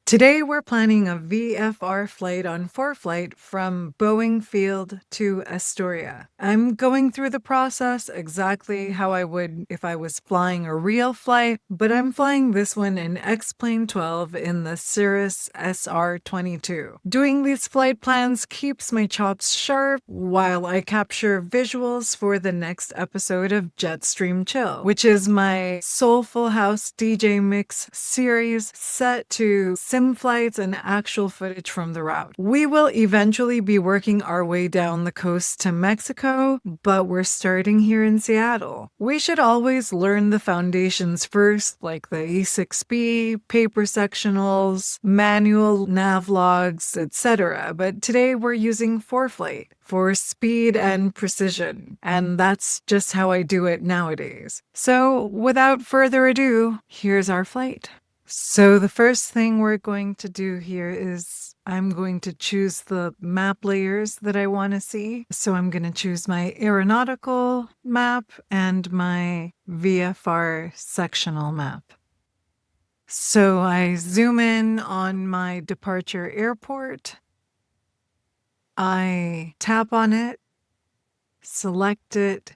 Today we're planning a VFR flight on ForeFlight from Boeing Field to Astoria. I'm going through the process exactly how I would if I was flying a real flight, but I'm flying this one in X-Plane 12 in the Cirrus SR22. Doing these flight plans keeps my chops sharp while I capture visuals for the next episode of JetStream Chill, which is my soulful house DJ mix series set to sim flights and actual footage from the route. We will eventually be working our way down the coast to Mexico, but we're starting here in Seattle. We should always learn the foundations first, like the E6B, paper sectionals, manual nav logs, etc. But today we're using ForeFlight for speed and precision, and that's just how I do it nowadays. So without further ado, here's our flight. So the first thing we're going to do here is I'm going to choose the map layers that I want to see. So I'm going to choose my aeronautical map and my VFR sectional map. So I zoom in on my departure airport. I tap on it, select it,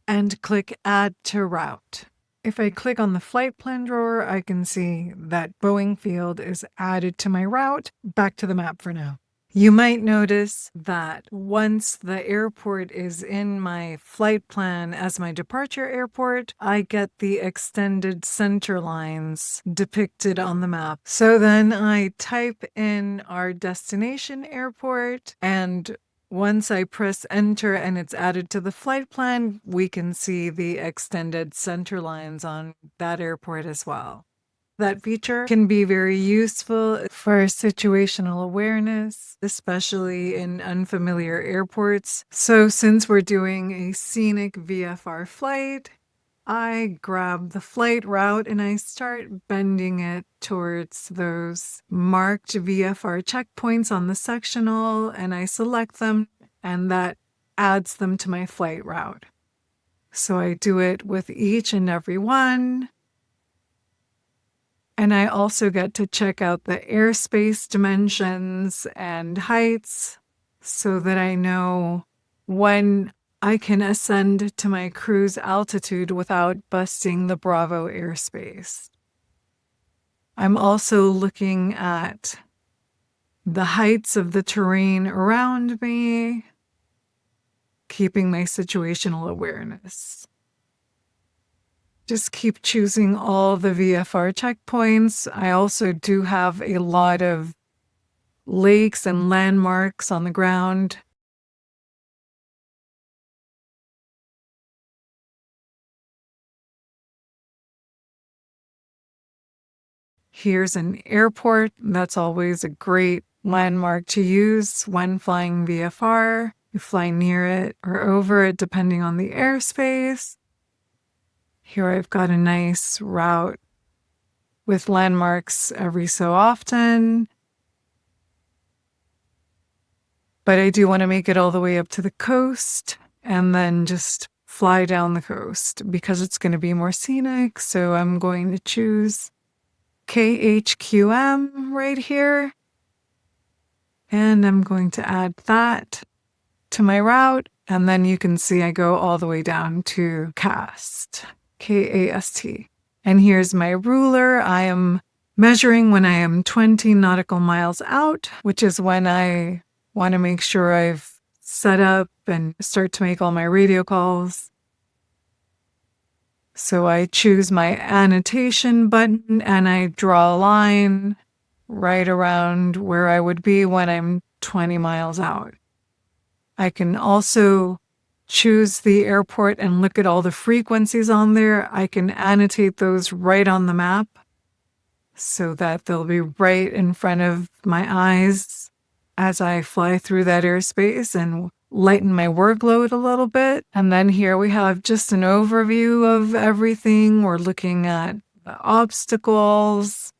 and click Add to Route. If I click on the flight plan drawer, I can see that Boeing Field is added to my route. Back to the map for now. You might notice that once the airport is in my flight plan as my departure airport, I get the extended center lines depicted on the map. So then I type in our destination airport, and once I press enter and it's added to the flight plan, we can see the extended center lines on that airport as well. That feature can be very useful for situational awareness, especially in unfamiliar airports. So since we're doing a scenic VFR flight, I grab the flight route and I start bending it towards those marked VFR checkpoints on the sectional, and I select them, and that adds them to my flight route. So I do it with each and every one. And I also get to check out the airspace dimensions and heights so that I know when I can ascend to my cruise altitude without busting the Bravo airspace. I'm also looking at the heights of the terrain around me, keeping my situational awareness. Just keep choosing all the VFR checkpoints. I also do have a lot of lakes and landmarks on the ground. Here's an airport. That's always a great landmark to use when flying VFR. You fly near it or over it depending on the airspace. Here I've got a nice route with landmarks every so often. But I do want to make it all the way up to the coast and then just fly down the coast because it's going to be more scenic. So I'm going to choose KHQM right here. And I'm going to add that to my route. And then you can see I go all the way down to KAST, KAST. And here's my ruler. I am measuring when I am 20 nautical miles out, which is when I want to make sure I've set up and start to make all my radio calls. So I choose my annotation button and I draw a line right around where I would be when I'm 20 miles out. I can also choose the airport and look at all the frequencies on there. I can annotate those right on the map so that they'll be right in front of my eyes as I fly through that airspace and lighten my workload a little bit. And then here we have just an overview of everything. We're looking at the obstacles,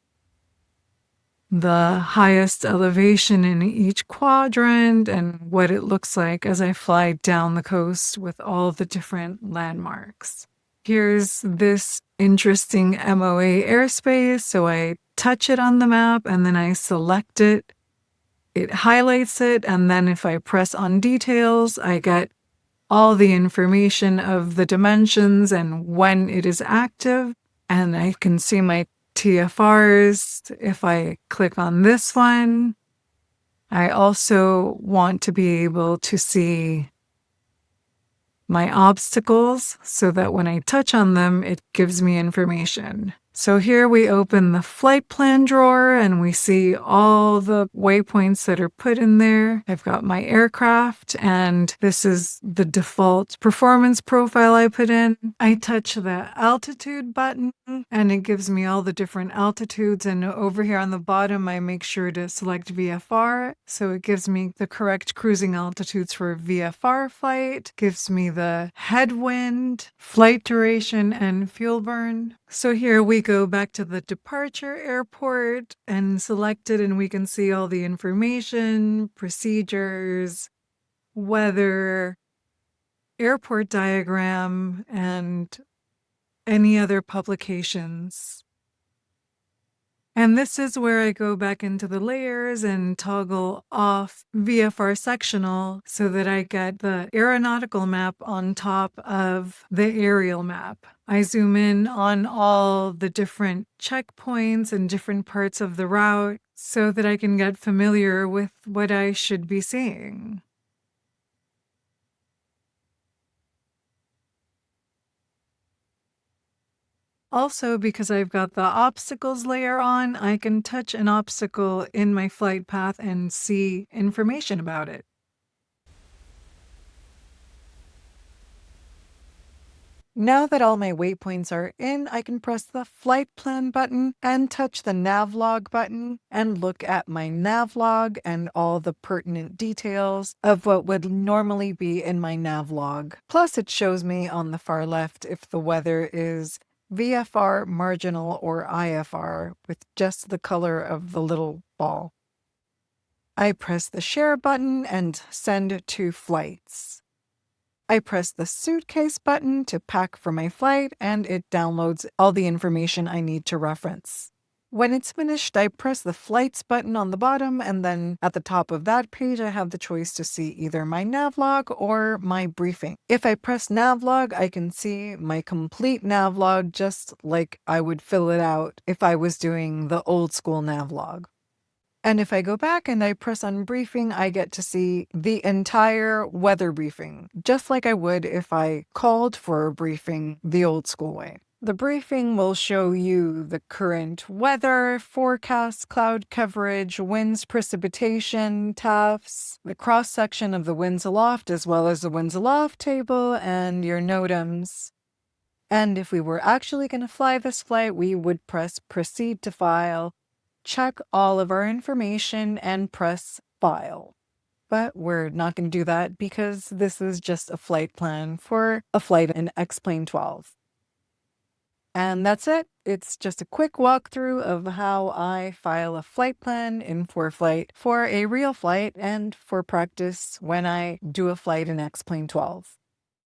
the highest elevation in each quadrant, and what it looks like as I fly down the coast with all the different landmarks. Here's this interesting MOA airspace. So I touch it on the map and then I select it. It highlights it. And then if I press on details, I get all the information of the dimensions and when it is active. And I can see my TFRs if I click on this one. I also want to be able to see my obstacles so that when I touch on them, it gives me information. So here we open the flight plan drawer and we see all the waypoints that are put in there. I've got my aircraft and this is the default performance profile I put in. I touch the altitude button and it gives me all the different altitudes. And over here on the bottom, I make sure to select VFR. So it gives me the correct cruising altitudes for VFR flight, gives me the headwind, flight duration, and fuel burn. So here we go back to the departure airport and select it, and we can see all the information, procedures, weather, airport diagram, and any other publications. And this is where I go back into the layers and toggle off VFR sectional so that I get the aeronautical map on top of the aerial map. I zoom in on all the different checkpoints and different parts of the route so that I can get familiar with what I should be seeing. Also, because I've got the obstacles layer on, I can touch an obstacle in my flight path and see information about it. Now that all my waypoints are in, I can press the flight plan button and touch the navlog button and look at my navlog and all the pertinent details of what would normally be in my navlog. Plus, it shows me on the far left if the weather is VFR, marginal, or IFR with just the color of the little ball. I press the share button and send to flights. I press the suitcase button to pack for my flight and it downloads all the information I need to reference. When it's finished, I press the flights button on the bottom and then at the top of that page, I have the choice to see either my navlog or my briefing. If I press navlog, I can see my complete navlog just like I would fill it out if I was doing the old school navlog. And if I go back and I press on briefing, I get to see the entire weather briefing, just like I would if I called for a briefing the old school way. The briefing will show you the current weather, forecast, cloud coverage, winds, precipitation, TAFs, the cross-section of the winds aloft, as well as the winds aloft table and your NOTAMs. And if we were actually going to fly this flight, we would press proceed to file, check all of our information, and press file. But we're not going to do that because this is just a flight plan for a flight in X-Plane 12. And that's it. It's just a quick walkthrough of how I file a flight plan in ForeFlight for a real flight and for practice when I do a flight in X-Plane 12.